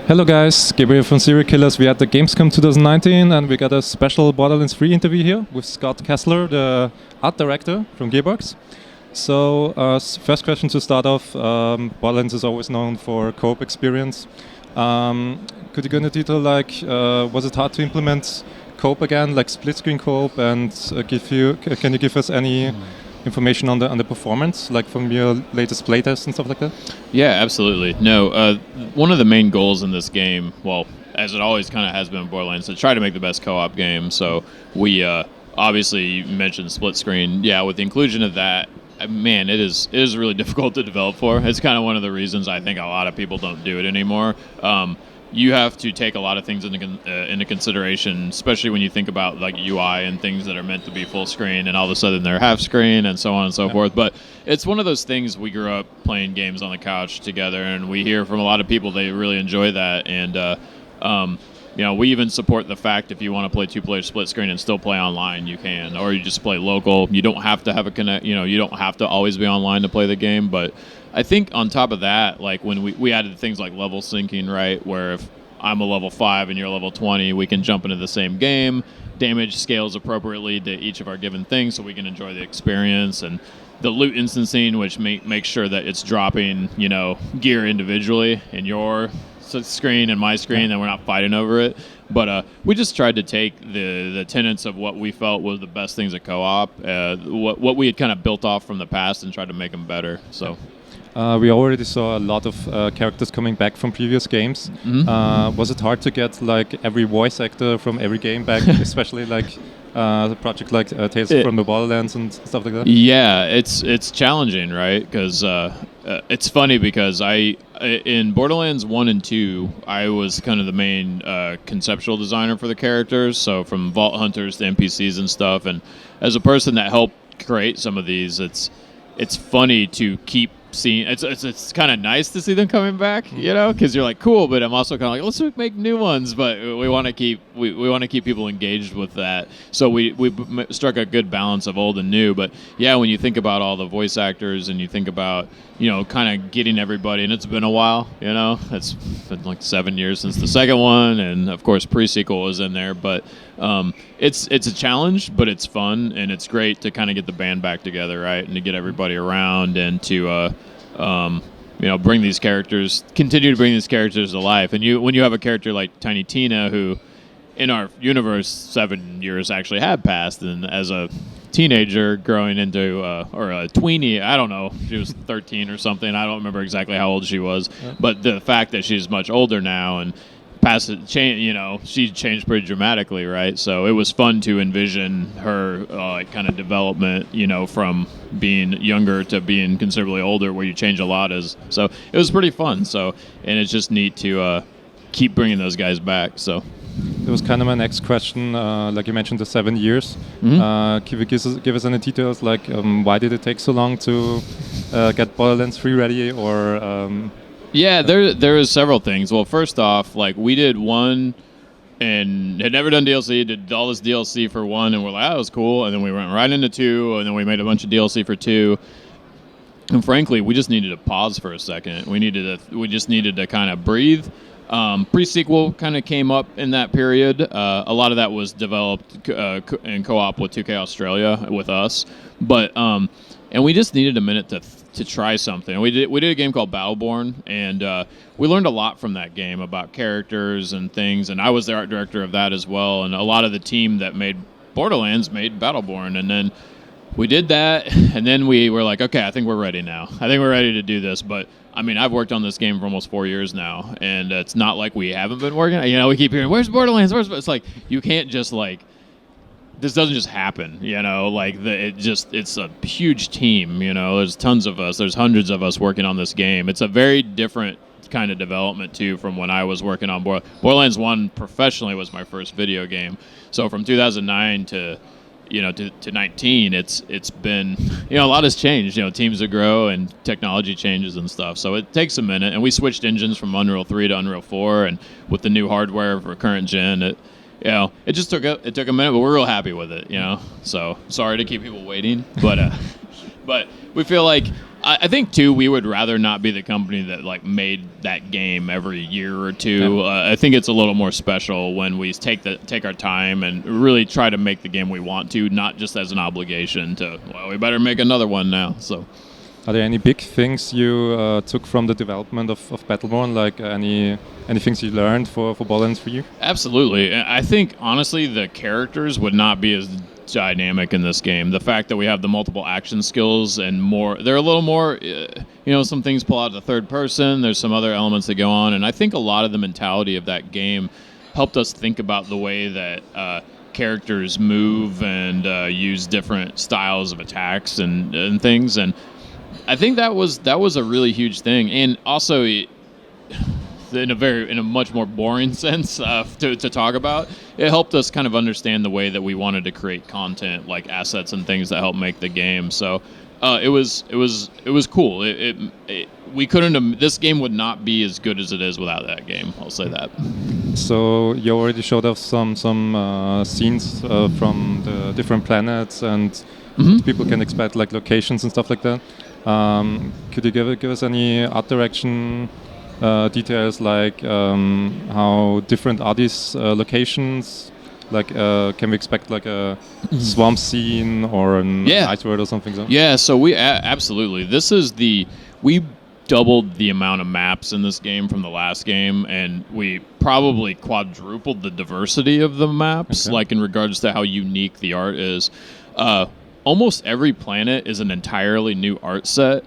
Hello guys, Gabriel from Serial Killers. We're at the Gamescom 2019 and we got a special Borderlands 3 interview here with Scott Kesler, the art director from Gearbox. So, first question to start off, Borderlands is always known for co-op experience. Could you go into detail, was it hard to implement co-op again, like split screen co-op, and can you give us any information on the performance, like from your latest playtest and stuff like that? Yeah, absolutely. No, one of the main goals in this game, well, as it always kind of has been in Borderlands, to try to make the best co-op game. So we obviously you mentioned split screen. Yeah, with the inclusion of that, man, it is really difficult to develop for. It's kind of one of the reasons I think a lot of people don't do it anymore. You have to take a lot of things into consideration, especially when you think about like UI and things that are meant to be full screen, and all of a sudden they're half screen and so on and so forth. But it's one of those things. We grew up playing games on the couch together, and we hear from a lot of people they really enjoy that. And we even support the fact if you want to play two-player split screen and still play online, you can, or you just play local. You don't have to have a connect. You don't have to always be online to play the game, but I think on top of that, like when we added things like level syncing, right, where if I'm a level 5 and you're level 20, we can jump into the same game, damage scales appropriately to each of our given things so we can enjoy the experience, and the loot instancing, which makes sure that it's dropping, gear individually in your screen and my screen, and we're not fighting over it. But we just tried to take the tenets of what we felt was the best things at co-op, what we had kind of built off from the past, and tried to make them better. So. We already saw a lot of characters coming back from previous games. Mm-hmm. Was it hard to get like every voice actor from every game back, especially like a project like Tales from the Borderlands and stuff like that? Yeah, it's challenging, right? Because it's funny because in Borderlands 1 and 2, I was kind of the main conceptual designer for the characters, so from Vault Hunters to NPCs and stuff. And as a person that helped create some of these, it's funny to keep seeing. It's kind of nice to see them coming back, because you're like, cool, but I'm also kind of like, let's make new ones. But we want to keep people engaged with that. So we struck a good balance of old and new. But yeah, when you think about all the voice actors and you think about kind of getting everybody, and it's been a while, it's been like 7 years since the second one, and of course pre-sequel was in there. But it's a challenge, but it's fun, and it's great to kind of get the band back together, right, and to get everybody around, and to bring these characters, continue to bring these characters to life. And when you have a character like Tiny Tina, who in our universe 7 years actually had passed, and as a teenager growing into or a tweenie, I don't know, she was 13 or something, I don't remember exactly how old she was, but the fact that she's much older now and she changed pretty dramatically, right? So it was fun to envision her kind of development, from being younger to being considerably older, where you change a lot. So it was pretty fun. So, and it's just neat to keep bringing those guys back. So that was kind of my next question. Like you mentioned, the 7 years. Mm-hmm. Can you give us any details? Like, why did it take so long to get Borderlands 3 ready, or? Yeah, there is several things. Well, first off, like we did 1 and had never done DLC, did all this DLC for 1, and we're like, that was cool. And then we went right into 2, and then we made a bunch of DLC for 2. And frankly, we just needed to pause for a second. We just needed to kind of breathe. Pre-sequel kind of came up in that period. A lot of that was developed in co-op with 2K Australia with us, but and we just needed a minute to try something. We did a game called Battleborn, and we learned a lot from that game about characters and things. And I was the art director of that as well. And a lot of the team that made Borderlands made Battleborn, and then we did that, and then we were like, okay, I think we're ready now. I think we're ready to do this. But I mean, I've worked on this game for almost 4 years now, and it's not like we haven't been working. We keep hearing, "Where's Borderlands? It's like you can't just like. This doesn't just happen, it's a huge team, there's tons of us, there's hundreds of us working on this game. It's a very different kind of development too from when I was working on Borderlands 1 professionally was my first video game. So from 2009 to 19, it's been, a lot has changed, teams that grow and technology changes and stuff. So it takes a minute, and we switched engines from Unreal 3 to Unreal 4, and with the new hardware for current gen, it just took a minute, but we're real happy with it, So sorry to keep people waiting, but we feel like I think too, we would rather not be the company that like made that game every year or two. I think it's a little more special when we take our time and really try to make the game we want to, not just as an obligation to, well, we better make another one now. So, are there any big things you took from the development of Battleborn? Like any things you learned for Borderlands 3? Absolutely. I think honestly, the characters would not be as dynamic in this game. The fact that we have the multiple action skills and they're a little more, some things pull out the third person. There's some other elements that go on, and I think a lot of the mentality of that game helped us think about the way that characters move and use different styles of attacks and things. And I think that was a really huge thing, and also in a much more boring sense to talk about, it helped us kind of understand the way that we wanted to create content, like assets and things that help make the game. So it was cool. We couldn't have, this game would not be as good as it is without that game. I'll say that. So you already showed us some scenes from the different planets, and people can expect like locations and stuff like that. Could you give us any art direction details, like how different are these locations? Like, can we expect like a swamp scene or an ice world or something? Yeah, so we absolutely. We doubled the amount of maps in this game from the last game, and we probably quadrupled the diversity of the maps, like in regards to how unique the art is. Almost every planet is an entirely new art set,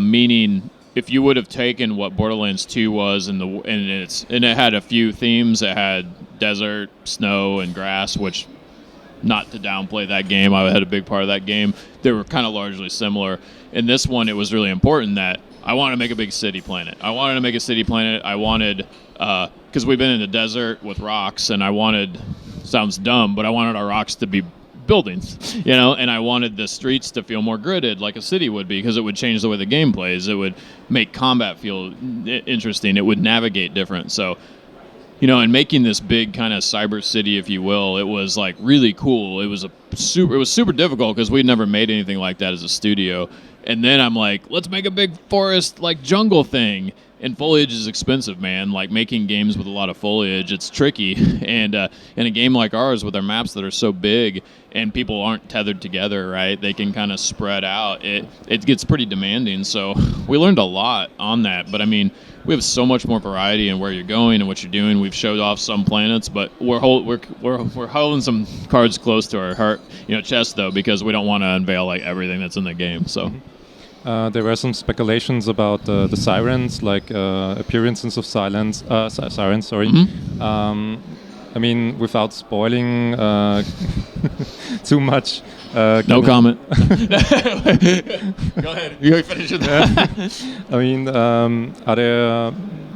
meaning if you would have taken what Borderlands 2 was and it had a few themes, it had desert, snow, and grass, which, not to downplay that game, I had a big part of that game. They were kind of largely similar. In this one, it was really important that I wanted to make a big city planet. I wanted, because we've been in the desert with rocks, and sounds dumb, but I wanted our rocks to be buildings, and I wanted the streets to feel more gridded like a city would be, because it would change the way the game plays. It would make combat feel interesting. It would navigate different. So, and making this big kind of cyber city, if you will, it was like really cool. It was super difficult because we'd never made anything like that as a studio. And then I'm like, let's make a big forest like jungle thing. And foliage is expensive, man. Like making games with a lot of foliage, it's tricky. And in a game like ours with our maps that are so big and people aren't tethered together, right? They can kind of spread out. It gets pretty demanding. So we learned a lot on that. But I mean, we have so much more variety in where you're going and what you're doing. We've showed off some planets, but we're holding some cards close to our heart, chest though, because we don't want to unveil like everything that's in the game. So. There were some speculations about the sirens, like appearances of sirens. Sorry. I mean, without spoiling too much. No comment. Go ahead. You finish with that. I mean, are there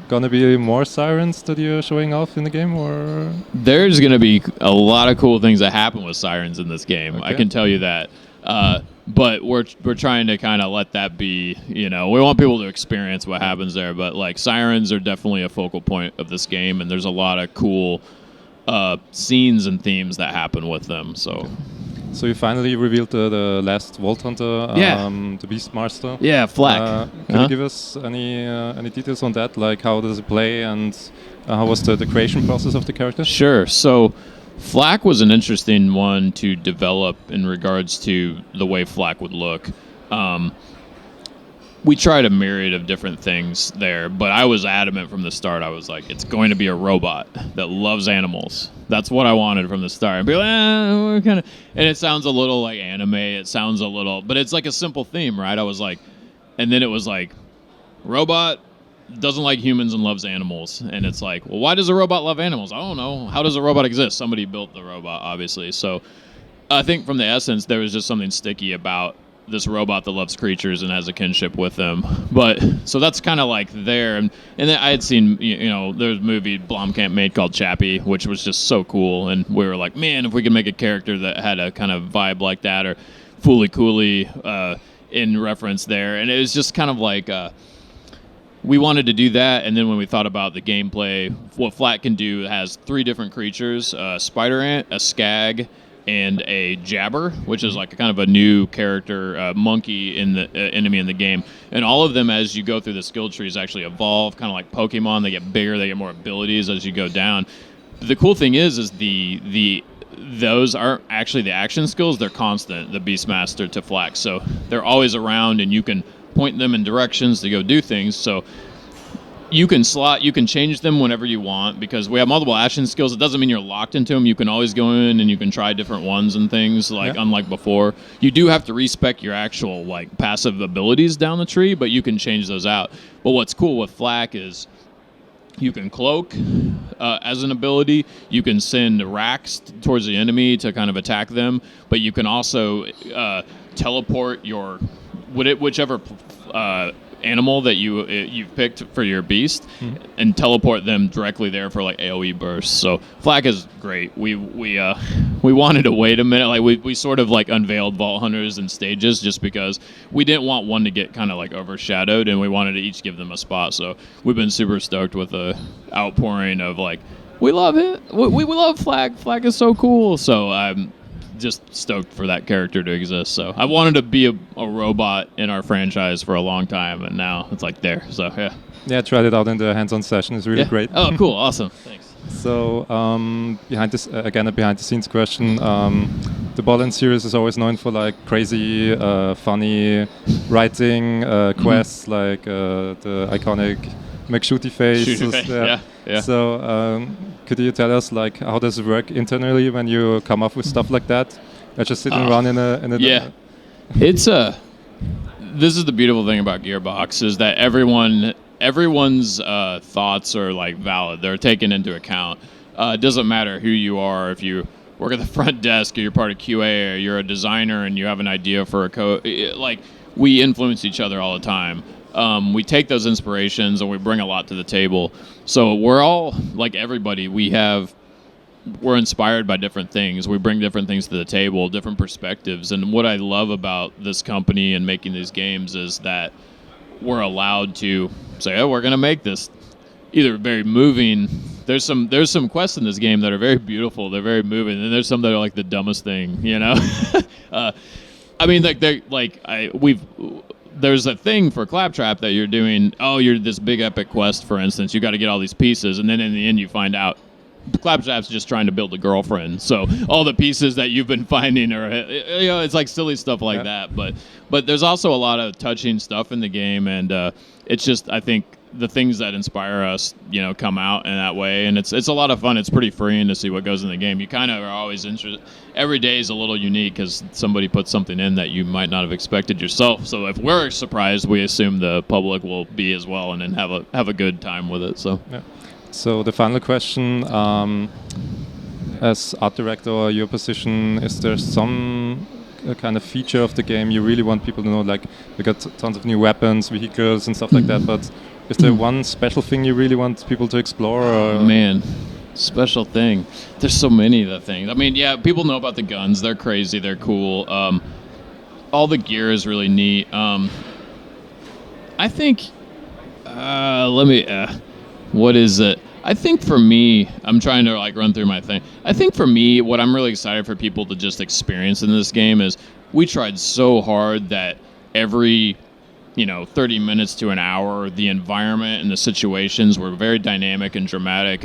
gonna be more sirens that you're showing off in the game, or? There's gonna be a lot of cool things that happen with sirens in this game. Okay. I can tell you that. But we're trying to kind of let that be, we want people to experience what happens there. But like sirens are definitely a focal point of this game, and there's a lot of cool scenes and themes that happen with them. So you finally revealed the last Vault Hunter, the Beastmaster. Yeah, Flack. Can you give us any details on that? Like how does it play, and how was the creation process of the character? Sure. So Flack was an interesting one to develop in regards to the way Flack would look. We tried a myriad of different things there, but I was adamant from the start. I was like, it's going to be a robot that loves animals. That's what I wanted from the start. And people, we're kind of, and it sounds a little like anime. It sounds a little, but it's like a simple theme, right? I was like, and then it was like, robot doesn't like humans and loves animals. And it's like, well, why does a robot love animals? I don't know. How does a robot exist? Somebody built the robot, obviously. So I think from the essence, there was just something sticky about this robot that loves creatures and has a kinship with them. But so that's kind of like there. And then I had seen, there's a movie Blomkamp made called Chappie, which was just so cool. And we were like, man, if we could make a character that had a kind of vibe like that, or Fooly Cooley in reference there. And it was just kind of like, we wanted to do that. And then when we thought about the gameplay, what Flack can do, it has 3 different creatures, a spider ant, a skag, and a jabber, which is like a kind of a new character, monkey in the enemy in the game. And all of them, as you go through the skill trees, actually evolve, kind of like Pokemon. They get bigger, they get more abilities as you go down. The cool thing is those aren't actually the action skills. They're constant, the Beastmaster to Flack. So they're always around, and you can point them in directions to go do things. So you can change them whenever you want, because we have multiple action skills. It doesn't mean you're locked into them. You can always go in and you can try different ones and things, unlike before. You do have to respec your actual like passive abilities down the tree, but you can change those out. But what's cool with Flack is you can cloak as an ability. You can send racks towards the enemy to kind of attack them, but you can also teleport whichever animal that you've picked for your beast, and teleport them directly there for like AoE bursts. So Flack is great. We wanted to wait a minute. Like we sort of like unveiled Vault Hunters in stages, just because we didn't want one to get kind of like overshadowed, and we wanted to each give them a spot. So we've been super stoked with the outpouring of like, we love it. We love Flack. Flack is so cool. So I'm just stoked for that character to exist. So I wanted to be a robot in our franchise for a long time, and now it's like there. So yeah. Yeah, I tried it out in the hands-on session. It's really great. Oh, cool. Awesome. Thanks. So behind a behind-the-scenes question. The Borderlands series is always known for like crazy, funny writing quests, like the iconic McShooty face. Yeah. So could you tell us like how does it work internally when you come up with stuff like that? Just sitting around in a yeah. It's this is the beautiful thing about Gearbox, is that everyone's thoughts are like valid. They're taken into account. It doesn't matter who you are, if you work at the front desk or you're part of QA or you're a designer and you have an idea for a code. Like, we influence each other all the time. We take those inspirations and we bring a lot to the table. So we're all, like everybody, we're inspired by different things. We bring different things to the table, different perspectives. And what I love about this company and making these games is that we're allowed to say, oh, we're going to make this either very moving. There's some quests in this game that are very beautiful. They're very moving. And there's some that are like the dumbest thing, you know? I mean, there's a thing for Claptrap that you're doing. Oh, you're this big epic quest, for instance. You got to get all these pieces, and then in the end, you find out Claptrap's just trying to build a girlfriend. So all the pieces that you've been finding are, it's like silly stuff like that. But there's also a lot of touching stuff in the game, and it's just, I think, the things that inspire us, come out in that way, and it's a lot of fun. It's pretty freeing to see what goes in the game. You kind of are always interested. Every day is a little unique because somebody puts something in that you might not have expected yourself. So if we're surprised, we assume the public will be as well, and then have a good time with it. So. Yeah. So the final question, as art director, your position, is there some kind of feature of the game you really want people to know? Like, we got tons of new weapons, vehicles, and stuff like that, but is there one special thing you really want people to explore? Or? Man, special thing. There's so many of the things. I mean, yeah, people know about the guns. They're crazy. They're cool. All the gear is really neat. I think, what is it? I think for me, I'm trying to like run through my thing. I think for me, what I'm really excited for people to just experience in this game is we tried so hard that every 30 minutes to an hour, the environment and the situations were very dynamic and dramatic.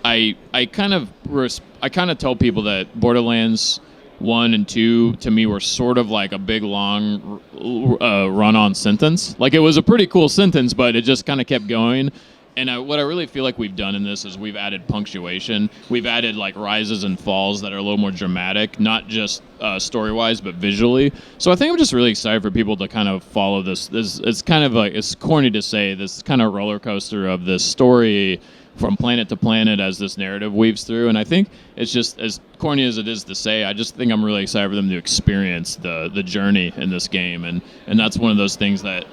I kind of tell people that Borderlands 1 and 2 to me were sort of like a big long run-on sentence. Like, it was a pretty cool sentence, but it just kind of kept going. And what I really feel like we've done in this is we've added punctuation. We've added like rises and falls that are a little more dramatic, not just story-wise, but visually. So I think I'm just really excited for people to kind of follow this. It's kind of like, it's corny to say, this kind of roller coaster of this story from planet to planet as this narrative weaves through. And I think it's just, as corny as it is to say, I just think I'm really excited for them to experience the journey in this game. And that's one of those things that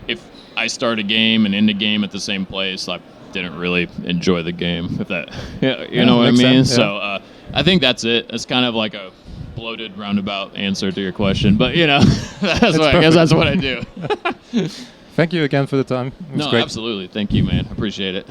if I start a game and end a game at the same place, I didn't really enjoy the game. If that, you know what I mean? Sense, yeah. So I think that's it. It's kind of like a bloated roundabout answer to your question, but I guess that's what I do. Thank you again for the time. It was great. Absolutely. Thank you, man. Appreciate it.